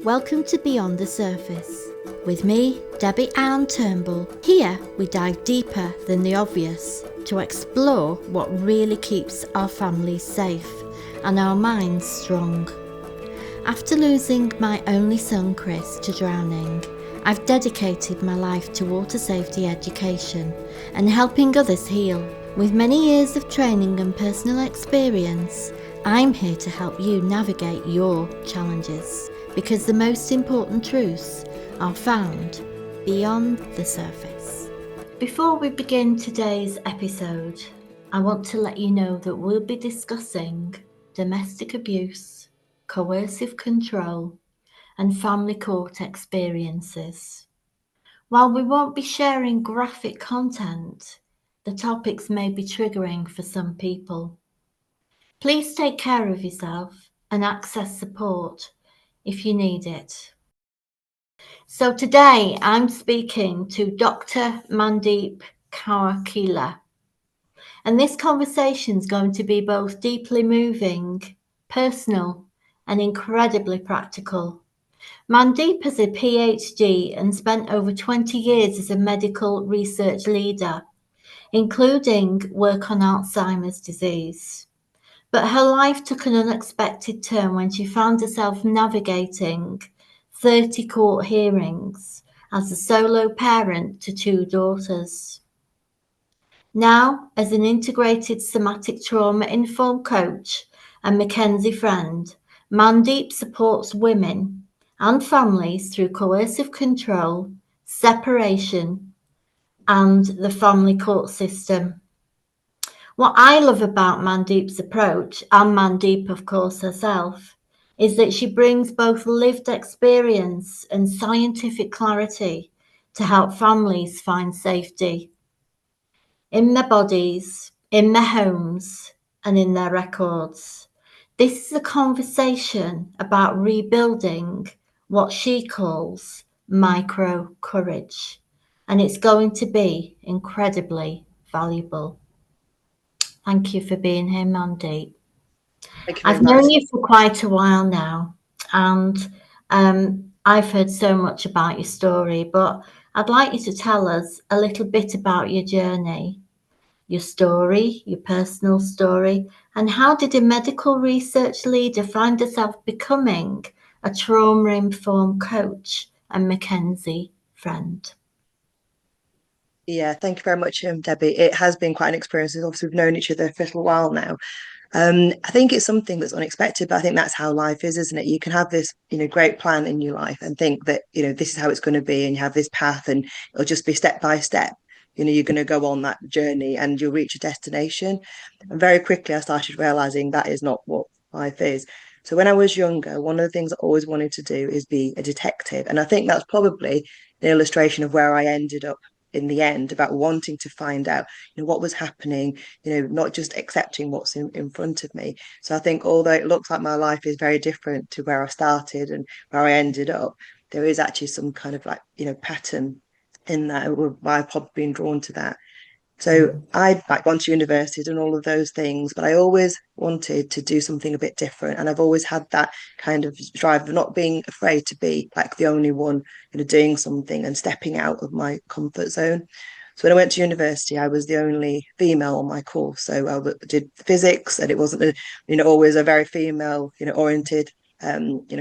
Welcome to Beyond the Surface. With me, Debbie Ann Turnbull. Here we dive deeper than the obvious to explore what really keeps our families safe and our minds strong. After losing my only son Chris to drowning, I've dedicated my life to water safety education and helping others heal. With many years of training and personal experience, I'm here to help you navigate your challenges, because the most important truths are found beyond the surface. Before we begin today's episode, I want to let you know that we'll be discussing domestic abuse, coercive control, and family court experiences. While we won't be sharing graphic content, the topics may be triggering for some people. Please take care of yourself and access support if you need it. So today I'm speaking to Dr. Mandeep Kaur Khela, and this conversation is going to be both deeply moving, personal, and incredibly practical. Mandeep has a PhD and spent over 20 years as a medical research leader, including work on Alzheimer's disease. But her life took an unexpected turn when she found herself navigating 30 court hearings as a solo parent to 2 daughters. Now, as an integrated somatic trauma-informed coach and Mackenzie friend, Mandeep supports women and families through coercive control, separation, and the family court system. What I love about Mandeep's approach, and Mandeep, of course, herself, is that she brings both lived experience and scientific clarity to help families find safety in their bodies, in their homes, and in their records. This is a conversation about rebuilding what she calls micro courage, and it's going to be incredibly valuable. Thank you for being here, Mandeep. Thank you very I've much. known you for quite a while now, and I've heard so much about your story, but I'd like you to tell us a little bit about your journey, your story, your personal story, and how did a medical research leader find herself becoming a trauma-informed coach and Mackenzie friend? Yeah, thank you very much, Debbie. It has been quite an experience. Obviously, we've known each other for a little while now. I think it's something that's unexpected, but I think that's how life is, isn't it? You can have this, great plan in your life and think that, this is how it's going to be, and you have this path, and it'll just be step by step. You're going to go on that journey and you'll reach a destination. And very quickly, I started realizing that is not what life is. So when I was younger, one of the things I always wanted to do is be a detective. And I think that's probably an illustration of where I ended up in the end, about wanting to find out what was happening, not just accepting what's in front of me. So I think although it looks like my life is very different to where I started and where I ended up, there is actually some kind of pattern in that, why I've probably been drawn to that. So I'd gone to university and all of those things, but I always wanted to do something a bit different. And I've always had that kind of drive of not being afraid to be like the only one, doing something and stepping out of my comfort zone. So when I went to university, I was the only female on my course. So I did physics, and it wasn't, always a very female, oriented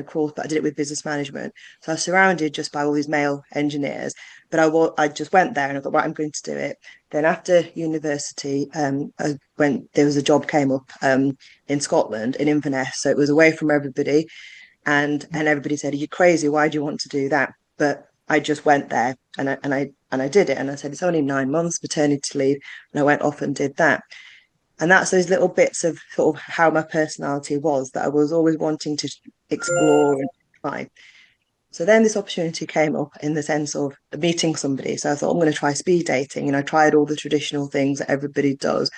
course, but I did it with business management. So I was surrounded just by all these male engineers, but I just went there and I thought, right, I'm going to do it. Then after university, there was a job came up in Scotland in Inverness, so it was away from everybody, and everybody said, "Are you crazy? Why do you want to do that?" But I just went there and I did it, and I said, "It's only 9 months maternity leave," and I went off and did that. And that's those little bits of sort of how my personality was, that I was always wanting to explore and try. So then this opportunity came up in the sense of meeting somebody. So I thought, I'm going to try speed dating. And I tried all the traditional things that everybody does.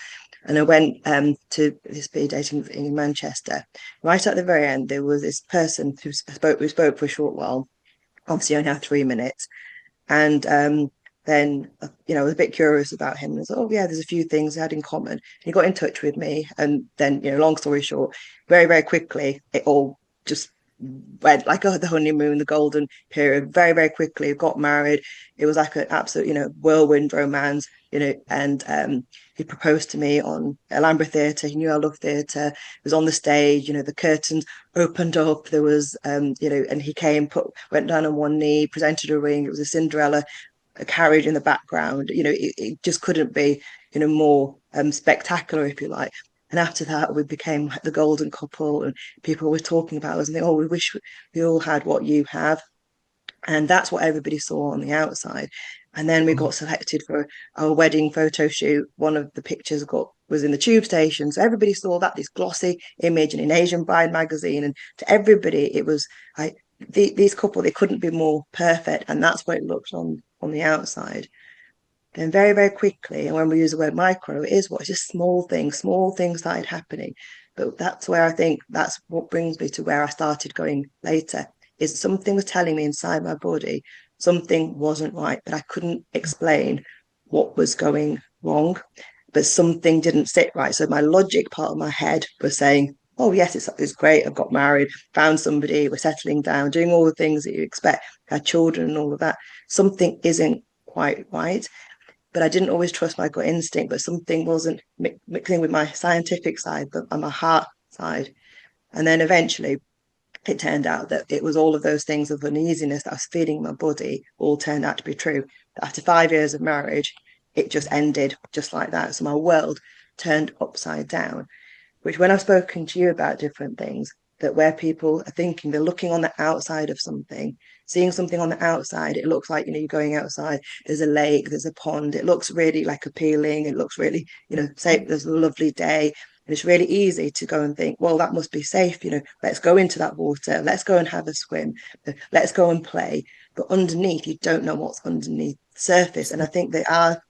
And I went to this speed dating in Manchester. Right at the very end, there was this person who spoke for a short while, obviously only had 3 minutes. And then, I was a bit curious about him. And I thought, oh, yeah, there's a few things we had in common. And he got in touch with me. And then, long story short, very, very quickly, it all just went like the honeymoon, the golden period, very, very quickly, got married. It was like an absolute, whirlwind romance, and he proposed to me on Alhambra Theatre. He knew I loved theatre. It was on the stage, the curtains opened up. There was, and he came, went down on one knee, presented a ring. It was a Cinderella a carriage in the background. It just couldn't be, more spectacular, if you like. And after that, we became like the golden couple, and people were talking about us and they, oh, we wish we all had what you have. And that's what everybody saw on the outside. And then we got selected for our wedding photo shoot. One of the pictures was in the tube station. So everybody saw that, this glossy image in an Asian Bride magazine. And to everybody, it was like these couple, they couldn't be more perfect. And that's what it looked on the outside. Then very, very quickly, and when we use the word micro, it is what, just small things started happening. But that's where I think that's what brings me to where I started going later, is something was telling me inside my body something wasn't right, but I couldn't explain what was going wrong. But something didn't sit right. So my logic part of my head was saying, oh yes, it's great. I've got married, found somebody, we're settling down, doing all the things that you expect, had children and all of that. Something isn't quite right, but I didn't always trust my gut instinct, but something wasn't mixing with my scientific side, and my heart side. And then eventually it turned out that it was all of those things of uneasiness that I was feeling in my body all turned out to be true. After 5 years of marriage, it just ended just like that. So my world turned upside down, which when I've spoken to you about different things, that where people are thinking they're looking on the outside of something, seeing something on the outside, it looks like, you're going outside, there's a lake, there's a pond, it looks really like appealing, it looks really, say there's a lovely day. And it's really easy to go and think, well, that must be safe, let's go into that water, let's go and have a swim, let's go and play. But underneath, you don't know what's underneath the surface. And I think there are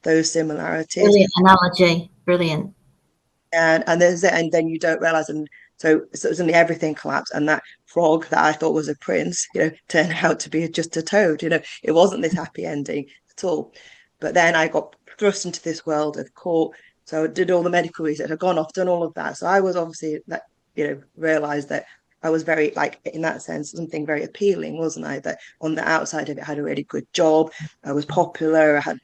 those similarities. Brilliant analogy. Brilliant. And then you don't realize, and so suddenly everything collapsed, and that frog that I thought was a prince, turned out to be just a toad. It wasn't this happy ending at all. But then I got thrust into this world of court. So I did all the medical research, I'd gone off, done all of that. So I was obviously that, realized that I was very, like, in that sense, something very appealing, wasn't I? That on the outside of it, I had a really good job, I was popular, I had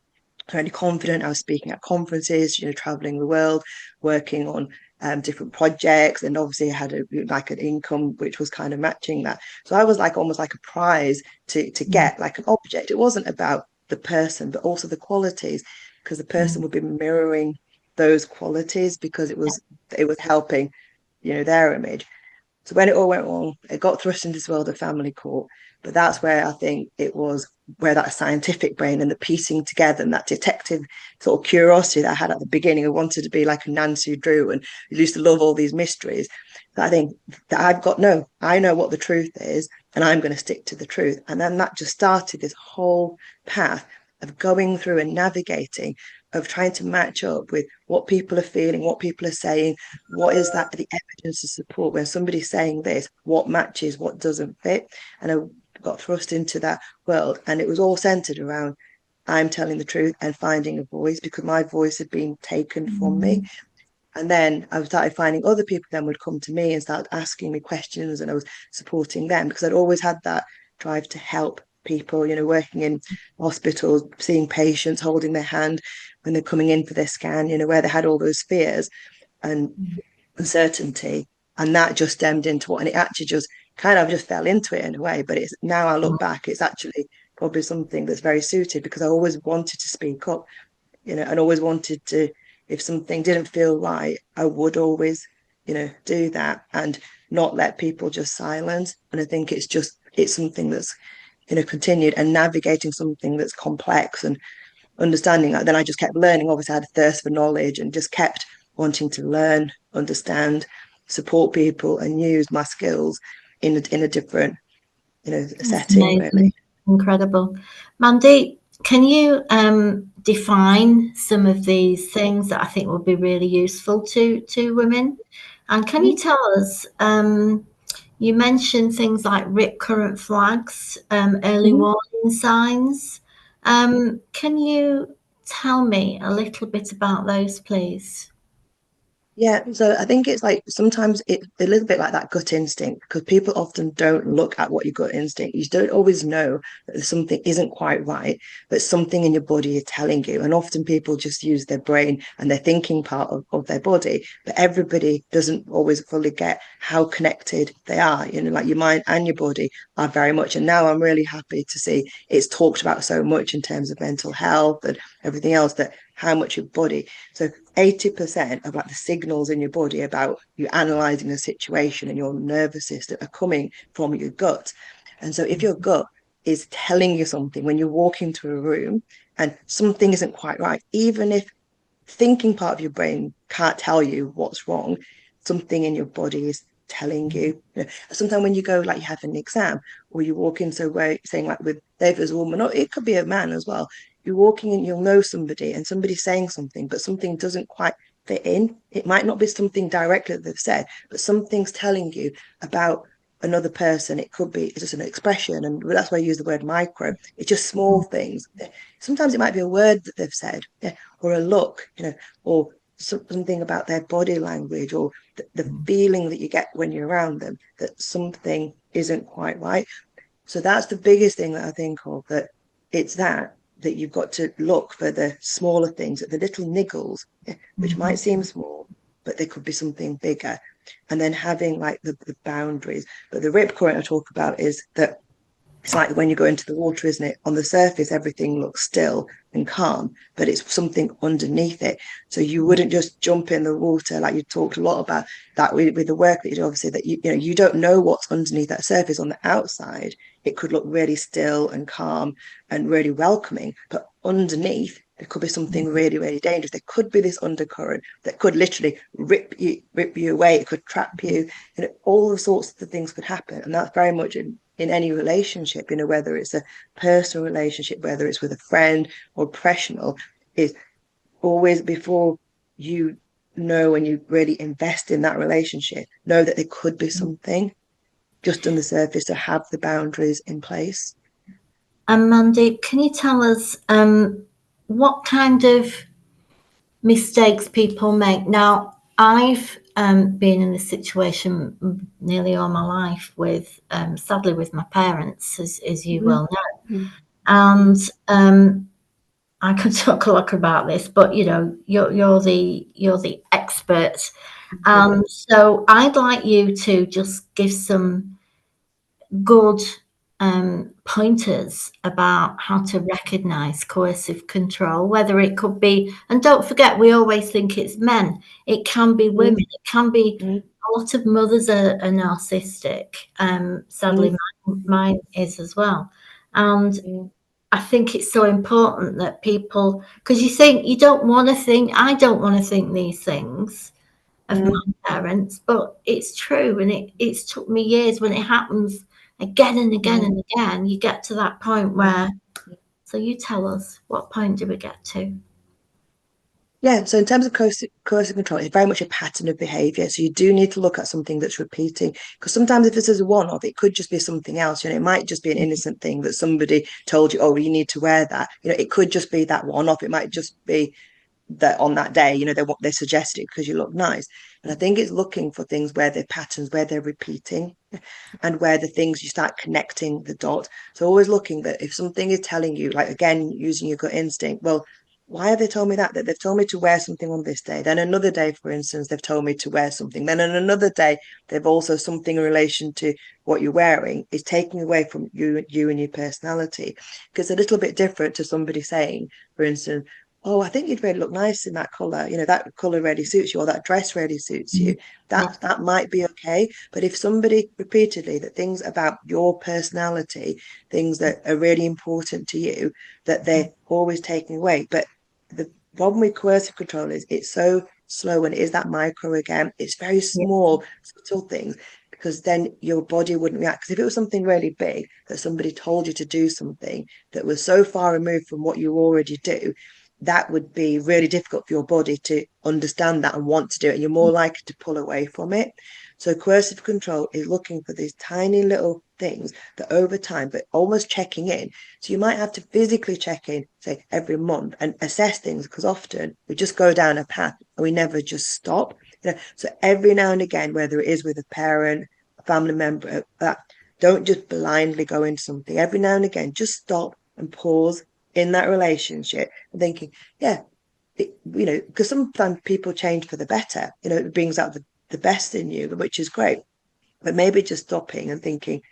really confident. I was speaking at conferences, traveling the world, working on different projects, and obviously I had like an income which was kind of matching that. So I was like almost like a prize to get, like an object. It wasn't about the person, but also the qualities, because the person would be mirroring those qualities because it was helping, their image. So when it all went wrong, it got thrust into this world of family court. But that's where I think it was where that scientific brain and the piecing together and that detective sort of curiosity that I had at the beginning. I wanted to be like a Nancy Drew and I used to love all these mysteries. But I think that I know what the truth is and I'm going to stick to the truth. And then that just started this whole path of going through and navigating, of trying to match up with what people are feeling, what people are saying, what is that the evidence to support when somebody's saying this, what matches, what doesn't fit. And I got thrust into that world, and it was all centered around I'm telling the truth and finding a voice, because my voice had been taken from me. And then I started finding other people then would come to me and start asking me questions, and I was supporting them because I'd always had that drive to help people, working in hospitals, seeing patients, holding their hand when they're coming in for their scan, where they had all those fears and uncertainty. And that just stemmed into what, and it actually just kind of just fell into it in a way. But it's now I look back, it's actually probably something that's very suited, because I always wanted to speak up, and always wanted to, if something didn't feel right, I would always, do that and not let people just silence. And I think it's something that's, continued, and navigating something that's complex and understanding that. Then I just kept learning. Obviously, I had a thirst for knowledge and just kept wanting to learn, understand, support people, and use my skills in a different, setting, Amazing. really. Incredible. Mandeep, can you define some of these things that I think would be really useful to women? And can you tell us, you mentioned things like rip current flags, early Mm-hmm. warning signs. Can you tell me a little bit about those, please? Yeah, so I think it's like sometimes it's a little bit like that gut instinct because people often don't look at what your gut instinct. You don't always know that something isn't quite right, but something in your body is telling you. And often people just use their brain and their thinking part of their body, but everybody doesn't always fully get how connected they are. You know, like your mind and your body are very much. And now I'm really happy to see it's talked about so much in terms of mental health and everything else, that how much your body. So 80% of like the signals in your body about you analyzing a situation and your nervous system are coming from your gut. And so if your gut is telling you something when you walk into a room and something isn't quite right, even if thinking part of your brain can't tell you what's wrong, something in your body is telling you. You know, sometimes when you go, like you have an exam, or you walk into where saying like with Dave as a woman, or it could be a man as well. You're walking in, you'll know somebody, and somebody's saying something, but something doesn't quite fit in. It might not be something directly that they've said, but something's telling you about another person. It could be it's just an expression, and that's why I use the word micro. It's just small things. Sometimes it might be a word that they've said, yeah, or a look, you know, or something about their body language, or the feeling that you get when you're around them that something isn't quite right. So that's the biggest thing that I think of, that it's that you've got to look for the smaller things, the little niggles, yeah, which might seem small, but they could be something bigger. And then having like the boundaries. But the rip current I talk about is that it's like when you go into the water, isn't it? On the surface, everything looks still and calm, but it's something underneath it. So you wouldn't just jump in the water, like you talked a lot about that with the work that you do, obviously, that you know, you don't know what's underneath that surface. On the outside, it could look really still and calm and really welcoming, but underneath, there could be something really, really dangerous. There could be this undercurrent that could literally rip you away. It could trap you. You know, all sorts of things could happen, and that's very much in any relationship, you know, whether it's a personal relationship, whether it's with a friend or professional, is always before you know and you really invest in that relationship, know that there could be something just on the surface, to have the boundaries in place. And Mandeep, can you tell us what kind of mistakes people make? Now, I've been in this situation nearly all my life with, sadly, with my parents, as you Mm-hmm. well know. And I could talk a lot about this, but you know, you're the expert, and so I'd like you to just give some good pointers about how to recognize coercive control, whether it could be, and don't forget, we always think it's men, it can be women, it can be a lot of mothers are narcissistic. Sadly, mine is as well. And I think it's so important that people, because you think you don't want to think, I don't want to think these things of my parents, but it's true. And it's took me years when it happens again and again and again. You get to that point where, so you tell us, what point do we get to? Yeah, so in terms of coercive control, it's very much a pattern of behavior. So you do need to look at something that's repeating, because sometimes if this is a one-off, it could just be something else. You know, it might just be an innocent thing that somebody told you, oh, you need to wear that. You know, it could just be that one-off. It might just be that on that day, you know, they suggested it because you look nice. And I think it's looking for things where they're patterns, where they're repeating, and where the things you start connecting the dots. So always looking that if something is telling you, like again, using your gut instinct, well, why have they told me that? That they've told me to wear something on this day. Then another day, for instance, they've told me to wear something. Then on another day, they've also something in relation to what you're wearing is taking away from you and your personality. Because it's a little bit different to somebody saying, for instance, oh, I think you'd really look nice in that color. You know, that color really suits you, or that dress really suits you. Yeah. That might be okay. But if somebody repeatedly that things about your personality, things that are really important to you, that they're always taking away. But the problem with coercive control is it's so slow, and it is that micro again. It's very Yeah. small, subtle things, because then your body wouldn't react. Because if it was something really big that somebody told you to do something that was so far removed from what you already do, that would be really difficult for your body to understand that and want to do it. And you're more likely to pull away from it. So coercive control is looking for these tiny little things that over time, but almost checking in. So you might have to physically check in, say, every month and assess things, because often we just go down a path and we never just stop. So every now and again, whether it is with a parent, a family member, that don't just blindly go into something. Every now and again, just stop and pause in that relationship and thinking, yeah, because sometimes people change for the better. It brings out the best in you, which is great. But maybe just stopping and thinking,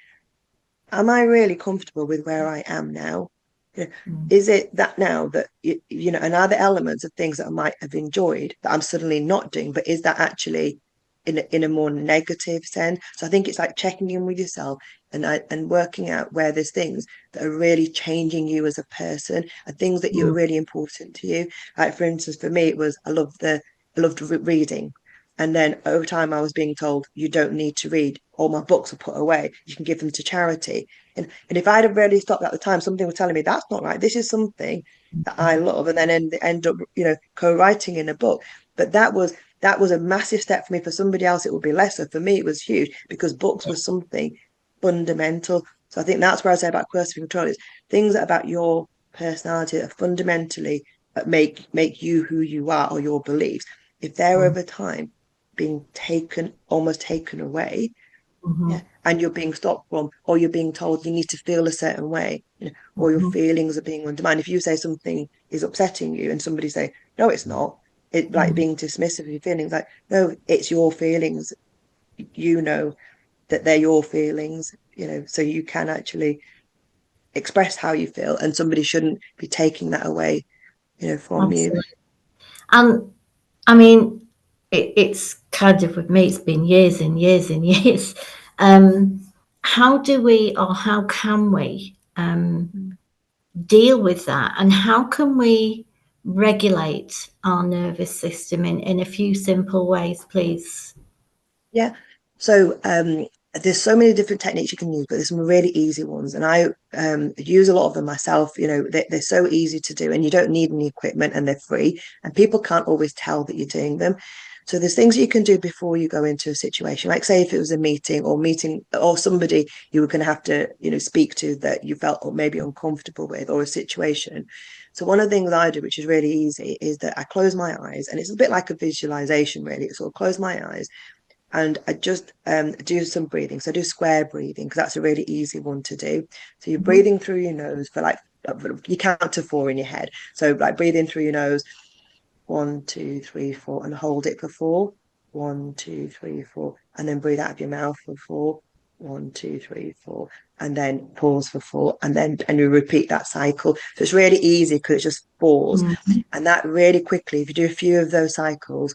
am I really comfortable with where I am now? You know, Mm. is it that now that and are there elements of things that I might have enjoyed that I'm suddenly not doing? But is that actually in a more negative sense? So I think it's like checking in with yourself and working out where there's things that are really changing you as a person and things that you are Mm. really important to you. Like for instance, for me, it was I loved reading. And then over time, I was being told, you don't need to read. All my books are put away. You can give them to charity. And if I'd have really stopped at the time, something was telling me that's not right. This is something that I love, and then end up, co-writing in a book. But that was a massive step for me. For somebody else, it would be lesser. For me, it was huge because books were something fundamental. So I think that's where I say about coercive control is things about your personality that fundamentally make you who you are or your beliefs. If they're Mm. over time being almost taken away, Mhm. yeah, and you're being stopped from, or you're being told you need to feel a certain way, or your Mhm. feelings are being undermined. If you say something is upsetting you, and somebody say, "No, it's not," it like Mm. being dismissive of your feelings. Like, no, it's your feelings. You know that they're your feelings. So you can actually express how you feel, and somebody shouldn't be taking that away, from you. Absolutely. And I mean, it's kind of with me, it's been years and years and years. Um, how do we, or how can we deal with that? And how can we regulate our nervous system in a few simple ways, please? Yeah. So there's so many different techniques you can use, but there's some really easy ones. And I use a lot of them myself. They're so easy to do and you don't need any equipment and they're free. And people can't always tell that you're doing them. So there's things you can do before you go into a situation. Like say if it was a meeting or somebody you were going to have to, speak to that you felt or maybe uncomfortable with or a situation. So one of the things I do, which is really easy, is that I close my eyes and it's a bit like a visualization, really. It's sort of close my eyes and I just do some breathing. So I do square breathing because that's a really easy one to do. So you're Mhm. breathing through your nose for like you count to 4 in your head. So like breathing through your nose, 1, 2, 3, 4, and hold it for 4. 1, 2, 3, 4, and then breathe out of your mouth for 4. 1, 2, 3, 4, and then pause for 4, and you repeat that cycle. So it's really easy because it's just pause, Mhm. and that really quickly. If you do a few of those cycles,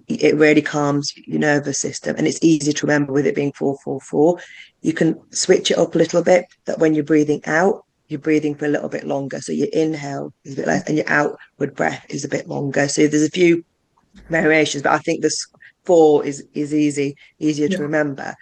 it really calms your nervous system and it's easy to remember with it being 4 4 4. You can switch it up a little bit that when you're breathing out you're breathing for a little bit longer, so your inhale is a bit less and your outward breath is a bit longer. So there's a few variations, but I think this 4 is easier to Yeah. remember.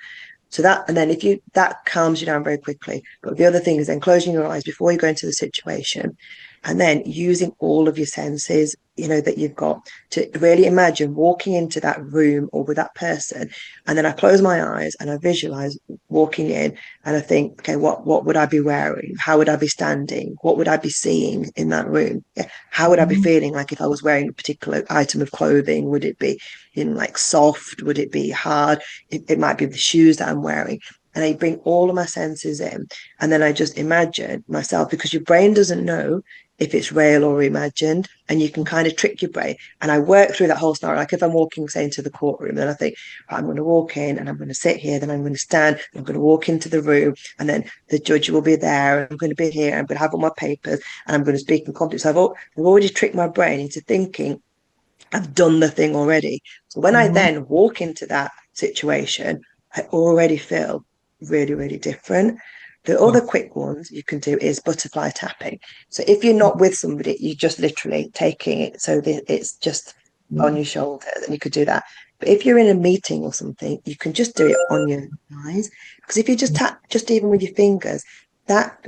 So that, and then if you, that calms you down very quickly. But the other thing is then closing your eyes before you go into the situation and then using all of your senses, that you've got to really imagine walking into that room or with that person. And then I close my eyes and I visualize walking in and I think, okay, what would I be wearing? How would I be standing? What would I be seeing in that room? Yeah. How would I be Mhm. feeling like if I was wearing a particular item of clothing? Would it be in like soft? Would it be hard? It might be the shoes that I'm wearing. And I bring all of my senses in. And then I just imagine myself because your brain doesn't know if it's real or imagined. And you can kind of trick your brain. And I work through that whole scenario. Like if I'm walking, say, into the courtroom, then I think, I'm going to walk in and I'm going to sit here, then I'm going to stand, I'm going to walk into the room, and then the judge will be there. I'm going to be here, I'm going to have all my papers, and I'm going to speak in confidence. So I've already tricked my brain into thinking I've done the thing already. So when I Mhm. then walk into that situation, I already feel really, really different. The Yeah. other quick ones you can do is butterfly tapping. So if you're not with somebody, you're just literally taking it so that it's just on Yeah. your shoulders, and you could do that. But if you're in a meeting or something, you can just do it on your eyes. Because if you just tap, just even with your fingers, that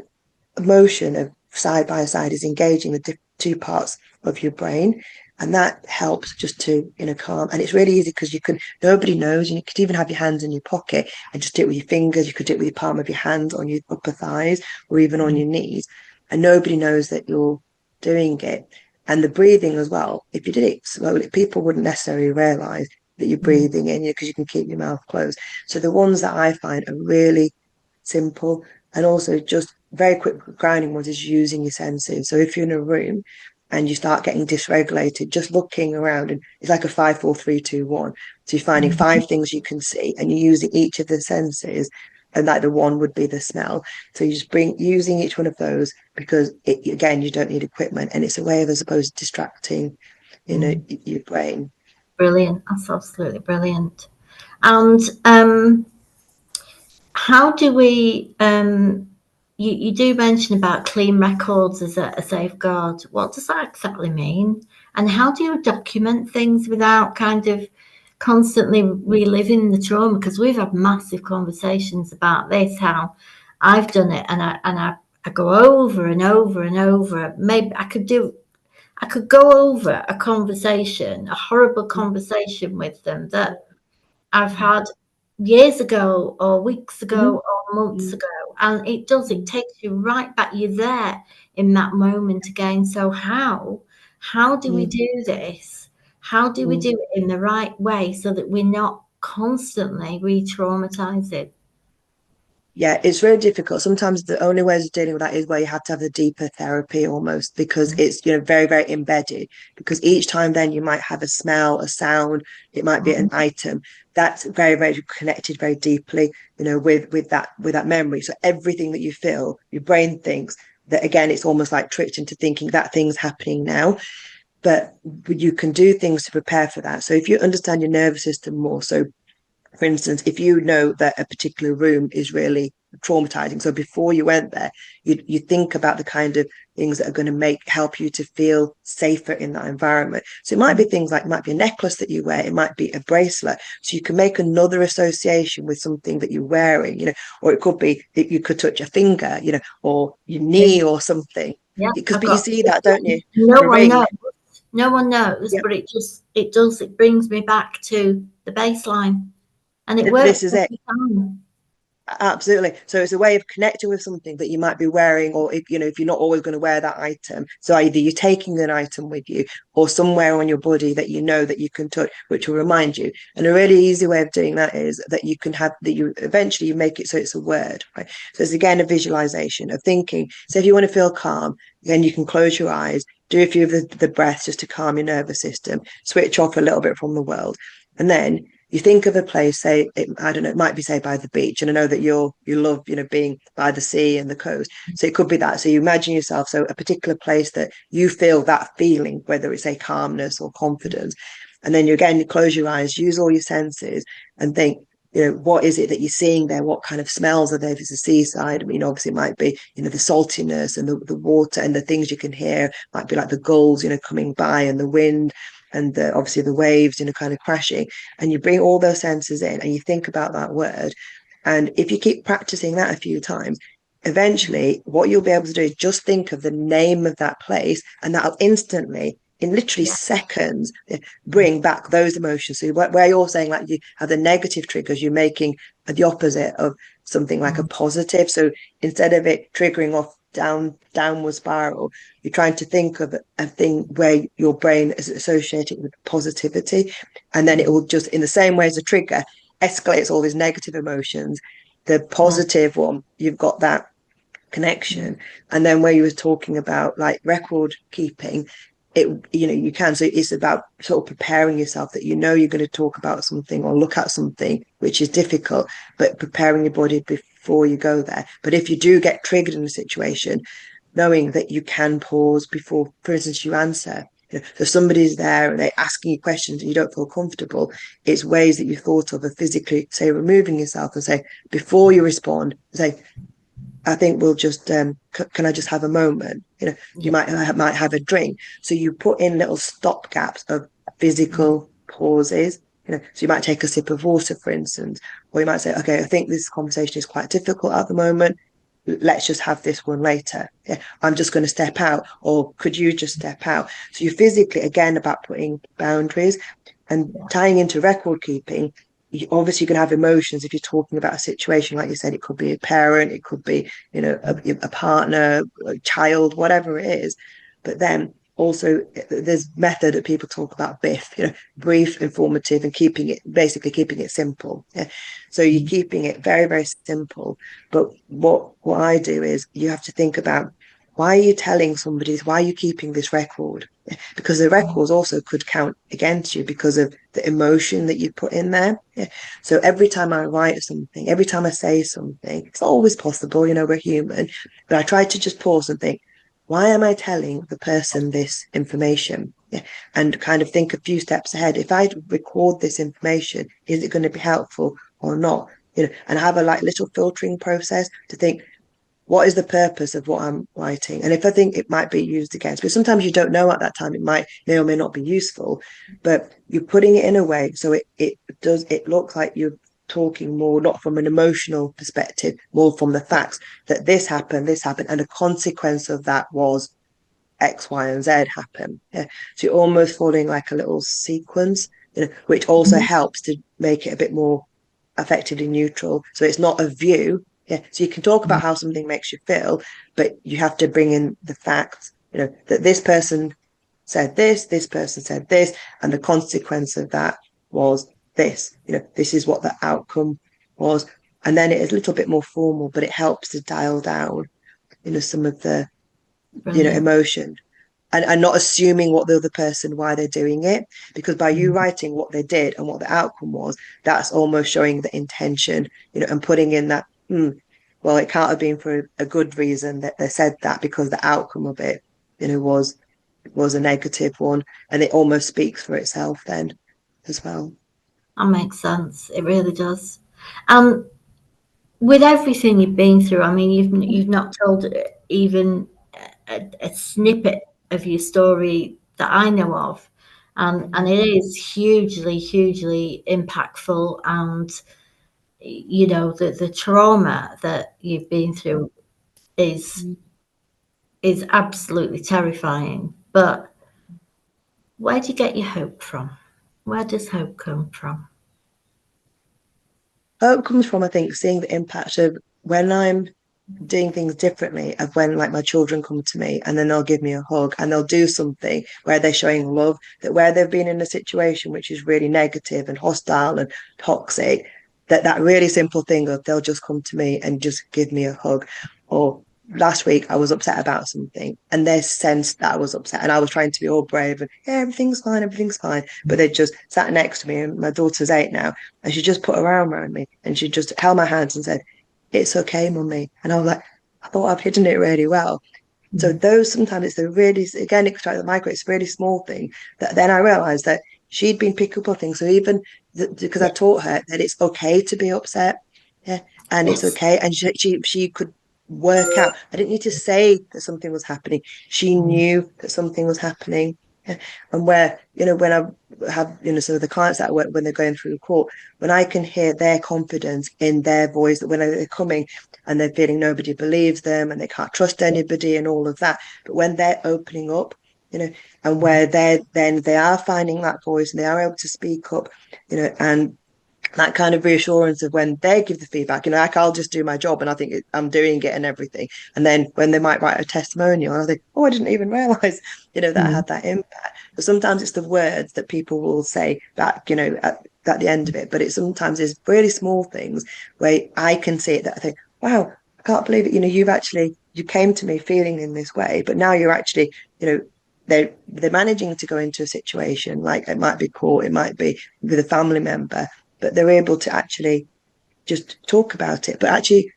motion of side by side is engaging the two parts of your brain, and that helps just to calm. And it's really easy because nobody knows. You could even have your hands in your pocket and just do it with your fingers. You could do it with your palm of your hands on your upper thighs or even on your knees, and nobody knows that you're doing it. And the breathing as well, if you did it slowly, people wouldn't necessarily realize that you're Mm. breathing in, because you can keep your mouth closed. So the ones that I find are really simple, and also just very quick grounding ones is using your senses. So if you're in a room and you start getting dysregulated, just looking around, and it's like a 5, 4, 3, 2, 1. So you're finding Mm. 5 things you can see, and you're using each of the senses, and like the one would be the smell. So you just using each one of those, because again, you don't need equipment, and it's a way of, as opposed to distracting, Mm. your brain. Brilliant. That's absolutely brilliant. And how do we? You do mention about clean records as a safeguard. What does that exactly mean? And how do you document things without kind of constantly reliving the trauma? Because we've had massive conversations about this. How I've done it, and I go over and over and over. Maybe I could go over a conversation, a horrible conversation with them that I've had years ago or weeks Mm-hmm. ago or months ago. And it takes you right back. You're there in that moment again. So how do we Mm-hmm. do this? How do we do it in the right way so that we're not constantly re-traumatizing? Yeah, it's really difficult. Sometimes the only ways of dealing with that is where you have to have the deeper therapy almost, because it's, very, very embedded. Because each time then you might have a smell, a sound, it might be an item that's very, very connected very deeply, with that memory. So everything that you feel, your brain thinks that, again, it's almost like tricked into thinking that thing's happening now. But you can do things to prepare for that. So if you understand your nervous system more, so for instance, if you know that a particular room is really traumatizing, so before you went there, you think about the kind of things that are going to help you to feel safer in that environment. So it might be things like, it might be a necklace that you wear, it might be a bracelet. So you can make another association with something that you're wearing, or it could be that you could touch a finger, or your Yeah, knee or something. yeah. Because I've but you got see that, don't you? no With a one ring. knows. No one knows, Yeah. but it brings me back to the baseline. And it works This is it. every time. Absolutely. So it's a way of connecting with something that you might be wearing, or if you're not always going to wear that item. So either you're taking an item with you, or somewhere on your body that you know that you can touch, which will remind you. And a really easy way of doing that is that you can have that you eventually you make it so it's a word, right? So it's again a visualization of thinking. So if you want to feel calm, then you can close your eyes, do a few of the breaths just to calm your nervous system, switch off a little bit from the world, and then you think of a place, say I don't know, it might be say by the beach, and I know that you love being by the sea and the coast, so it could be that. So you imagine yourself, so a particular place that you feel that feeling, whether it's a calmness or confidence, and then you close your eyes, use all your senses, and think, what is it that you're seeing there? What kind of smells are there? If it's a seaside, I mean, obviously it might be, the saltiness and the water, and the things you can hear might be like the gulls, coming by, and the wind, and obviously the waves, kind of crashing. And you bring all those senses in, and you think about that word. And if you keep practicing that a few times, eventually what you'll be able to do is just think of the name of that place, and that'll instantly, in literally Yeah. seconds, bring back those emotions. So where you're saying like you have the negative triggers, you're making the opposite of something like a Mm. positive. So instead of it triggering off downward spiral, you're trying to think of a thing where your brain is associated with positivity, and then it will just, in the same way as a trigger, escalates all these negative emotions. The Mm. positive one, you've got that connection. And then where you were talking about like record keeping, you can, so it's about sort of preparing yourself, that you're going to talk about something or look at something which is difficult, but preparing your body before you go there. But if you do get triggered in a situation, knowing that you can pause before, for instance, you answer. So somebody's there and they're asking you questions and you don't feel comfortable, it's ways that you thought of physically, say, removing yourself, and say, before you respond, say, I think we'll just, can I just have a moment? You Yeah. might have a drink. So you put in little stop gaps of Mm. physical pauses. So you might take a sip of water, for instance, or you might say, okay, I think this conversation is quite difficult at the moment. Let's just have this one later. Yeah, I'm just going to step out, or could you just step out? So you're physically, again, about putting boundaries, and Yeah. tying into record keeping. Obviously, you can have emotions if you're talking about a situation, like you said, it could be a parent, it could be, a partner, a child, whatever it is. But then also there's method that people talk about BIF, brief, informative, and keeping it simple. Yeah. So you're keeping it very, very simple. But what I do is you have to think about, why are you telling somebody, why are you keeping this record? Yeah. Because the records also could count against you because of the emotion that you put in there. Yeah. So every time I write something, every time I say something, it's not always possible, we're human, but I try to just pause and think, why am I telling the person this information? Yeah. And kind of think a few steps ahead. If I record this information, is it going to be helpful or not? And have a little filtering process to think, what is the purpose of what I'm writing? And if I think it might be used against, but sometimes you don't know at that time, it may or may not be useful, but you're putting it in a way so it looks like you're talking more not from an emotional perspective, more from the facts that this happened, and the consequence of that was X, Y, and Z happen. Yeah. So you're almost following like a little sequence, which also helps to make it a bit more effectively neutral. So it's not a view. Yeah. So you can talk about how something makes you feel, but you have to bring in the facts, that this person said this person said this, and the consequence of that was this. This is what the outcome was. And then it is a little bit more formal, but it helps to dial down, some of the, Brilliant. emotion. And not assuming what the other person, why they're doing it, because by you writing what they did and what the outcome was, that's almost showing the intention, and putting in that, well, it can't have been for a good reason that they said that, because the outcome of it, was a negative one, and it almost speaks for itself then as well. That makes sense. It really does. With everything you've been through, I mean, you've not told even a snippet of your story that I know of, and it is hugely, hugely impactful. And the trauma that you've been through is is absolutely terrifying. But where do you get your hope from? Where does hope come from? Hope comes from, I think, seeing the impact of when I'm doing things differently, of when my children come to me and then they'll give me a hug and they'll do something where they're showing love, that where they've been in a situation which is really negative and hostile and toxic, that really simple thing of they'll just come to me and just give me a hug. Or last week I was upset about something and they sensed that I was upset and I was trying to be all brave and, yeah, everything's fine, but they just sat next to me, and my daughter's 8 now, and she just put her arm around me and she just held my hands and said, "It's okay, mummy." And I was like, I thought I've hidden it really well. So those, sometimes it's the really, again, it's like the micro, it's a really small thing that then I realized that she'd been picking up on things. So even because I taught her that it's okay to be upset. Yeah. And it's Yes. okay. And she could work out. I didn't need to say that something was happening. She knew that something was happening. Yeah. And where, when I have, some of the clients that I work when they're going through the court, when I can hear their confidence in their voice, that when they're coming and they're feeling nobody believes them and they can't trust anybody and all of that. But when they're opening up, and where they are finding that voice and they are able to speak up, and that kind of reassurance of when they give the feedback, I'll just do my job and I think I'm doing it and everything. And then when they might write a testimonial, and I think, oh, I didn't even realize, that I had that impact. But sometimes it's the words that people will say back, at the end of it. But it sometimes is really small things where I can see it, that I think, wow, I can't believe it. You came to me feeling in this way, but now you're actually, they're managing to go into a situation, like it might be court, it might be with a family member, but they're able to actually just talk about it, but actually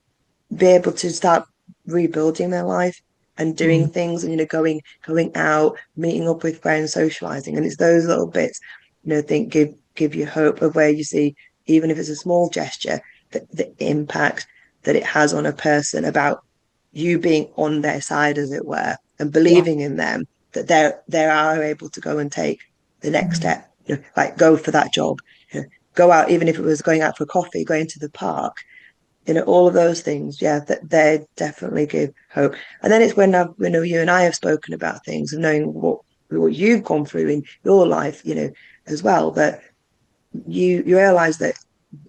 be able to start rebuilding their life and doing things, and going out, meeting up with friends, socializing. And it's those little bits, think give you hope of where you see, even if it's a small gesture, that the impact that it has on a person, about you being on their side, as it were, and Yeah. believing in them, that they are able to go and take the next step, like go for that job, go out, even if it was going out for coffee, going to the park, all of those things. Yeah, that they definitely give hope. And then it's when you and I have spoken about things and knowing what you've gone through in your life, as well, that you realize that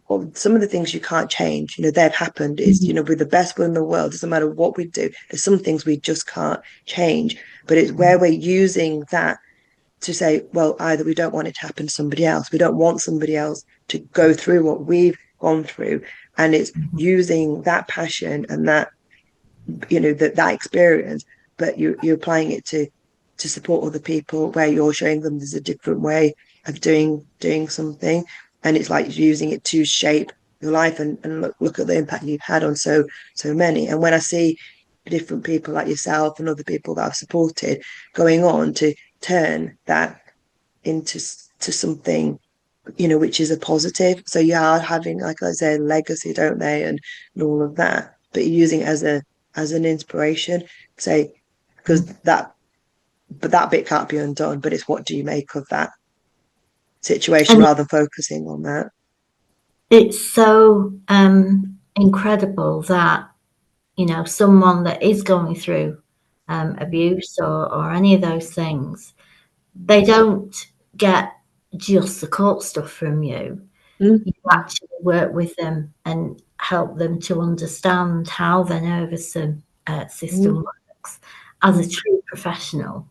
well, some of the things you can't change, they've happened. It's, with the best will in the world, doesn't matter what we do, there's some things we just can't change. But it's where we're using that to say, well, either we don't want it to happen to somebody else, we don't want somebody else to go through what we've gone through. And it's using that passion and that, that experience, but you're applying it to support other people, where you're showing them there's a different way of doing something. And it's like using it to shape your life and look at the impact you've had on so many. And when I see different people like yourself and other people that I've supported going on to turn that into something, which is a positive. So you are having, like I said, legacy, don't they, and all of that, but you're using it as an inspiration, say, because that bit can't be undone, but it's what do you make of that situation, And rather than focusing on that. it's so incredible that, someone that is going through abuse or any of those things, they don't get just the court stuff from you. You actually work with them and help them to understand how their nervous system works as a true professional.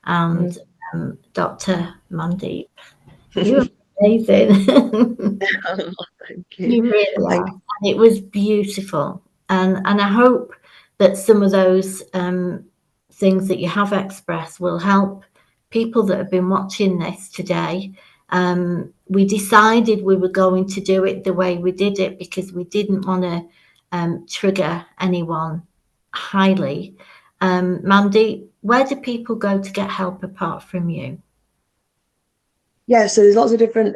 And Dr. Mandeep, you're amazing. Thank you. You really Thank are. And it was beautiful. And I hope that some of those things that you have expressed will help people that have been watching this today. We decided we were going to do it the way we did it because we didn't want to trigger anyone highly. Mandy, where do people go to get help apart from you? Yeah, so there's lots of different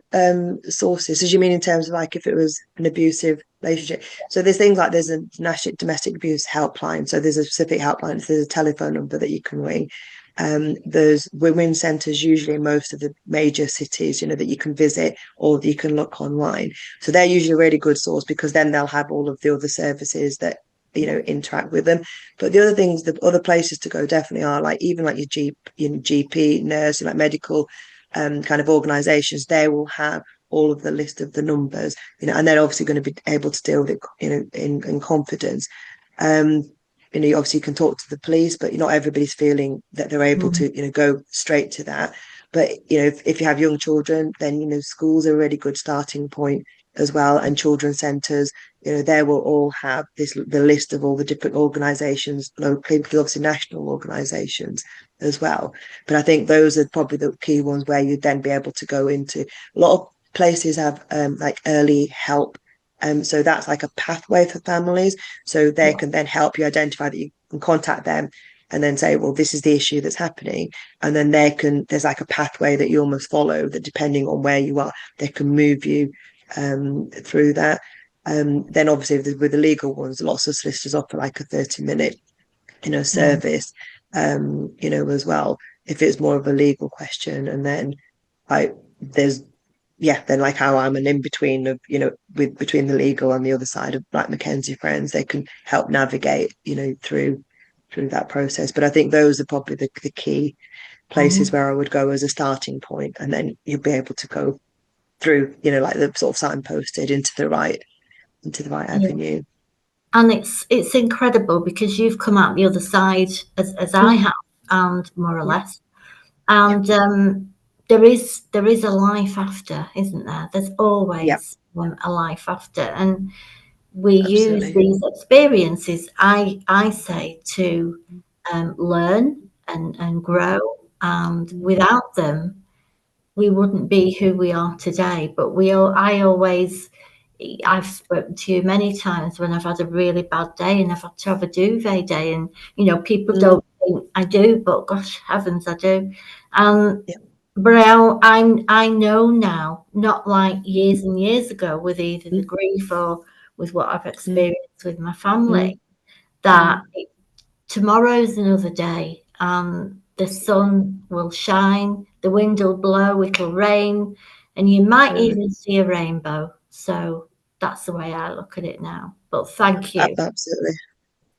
sources. As you mean in terms of like if it was an abusive relationship? So there's things like there's a national domestic abuse helpline. So there's a specific helpline. So there's a telephone number that you can ring. There's women's centres usually in most of the major cities, that you can visit or you can look online. So they're usually a really good source because then they'll have all of the other services that interact with them. But the other things, the other places to go definitely are like even like your GP, nurse, like medical kind of organizations. They will have all of the list of the numbers, and they're obviously going to be able to deal with it, in confidence. Obviously you can talk to the police, but not everybody's feeling that they're able to, go straight to that. But if you have young children, then schools are a really good starting point as well, and children's centres. They will all have the list of all the different organisations locally, because obviously national organisations as well. But I think those are probably the key ones where you'd then be able to go into. A lot of places have like early help. So that's like a pathway for families. So they can then help you identify that you can contact them and then say, well, this is the issue that's happening. And then there's like a pathway that you almost follow that depending on where you are, they can move you through that. Then obviously with the legal ones, lots of solicitors offer like a 30-minute, service, as well, if it's more of a legal question. And then then like how I'm an in-between of, between the legal and the other side of like Mackenzie Friends, they can help navigate, through that process. But I think those are probably the key places where I would go as a starting point, and then you'll be able to go through, like the sort of signposted into the right avenue. And it's incredible because you've come out the other side as I have, and more or less. And there is a life after, isn't there? There's always a life after, and we use these experiences, I say, to learn and grow. And without them, we wouldn't be who we are today. But I've spoken to you many times when I've had a really bad day and I've had to have a duvet day, and people don't think I do, but gosh heavens, I do. But I know now, not like years and years ago with either the grief or with what I've experienced with my family, that tomorrow's another day. The sun will shine, the wind will blow, it'll rain, and you might even see a rainbow. So that's the way I look at it now. But thank you.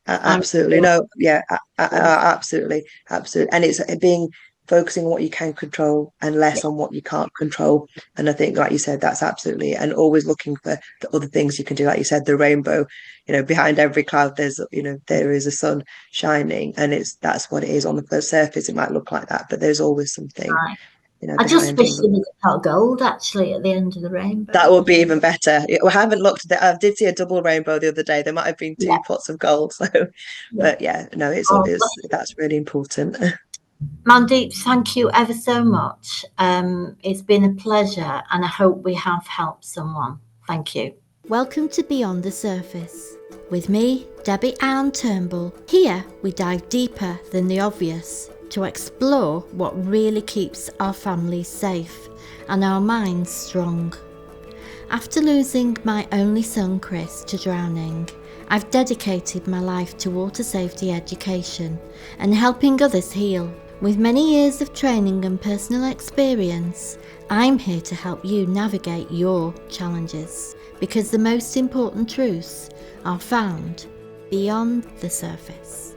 Absolutely. No, yeah, absolutely. And it's being focusing on what you can control and less on what you can't control. And I think, like you said, that's absolutely, and always looking for the other things you can do. Like you said, the rainbow, behind every cloud, there is a sun shining, and that's what it is. On the surface, it might look like that, but there's always something, Right. I just behind wish all there of was a pot of gold actually at the end of the rainbow. that. Would be even better. I haven't looked at it. I did see a double rainbow the other day. There might have been Yeah, 2 pots of gold. So, yeah. but yeah, no, Oh, that's really important. Mandeep, thank you ever so much. It's been a pleasure, and I hope we have helped someone. Thank you. Welcome to Beyond the Surface. With me, Debbie Ann Turnbull. Here we dive deeper than the obvious to explore what really keeps our families safe and our minds strong. After losing my only son Chris to drowning, I've dedicated my life to water safety education and helping others heal. With many years of training and personal experience, I'm here to help you navigate your challenges, because the most important truths are found beyond the surface.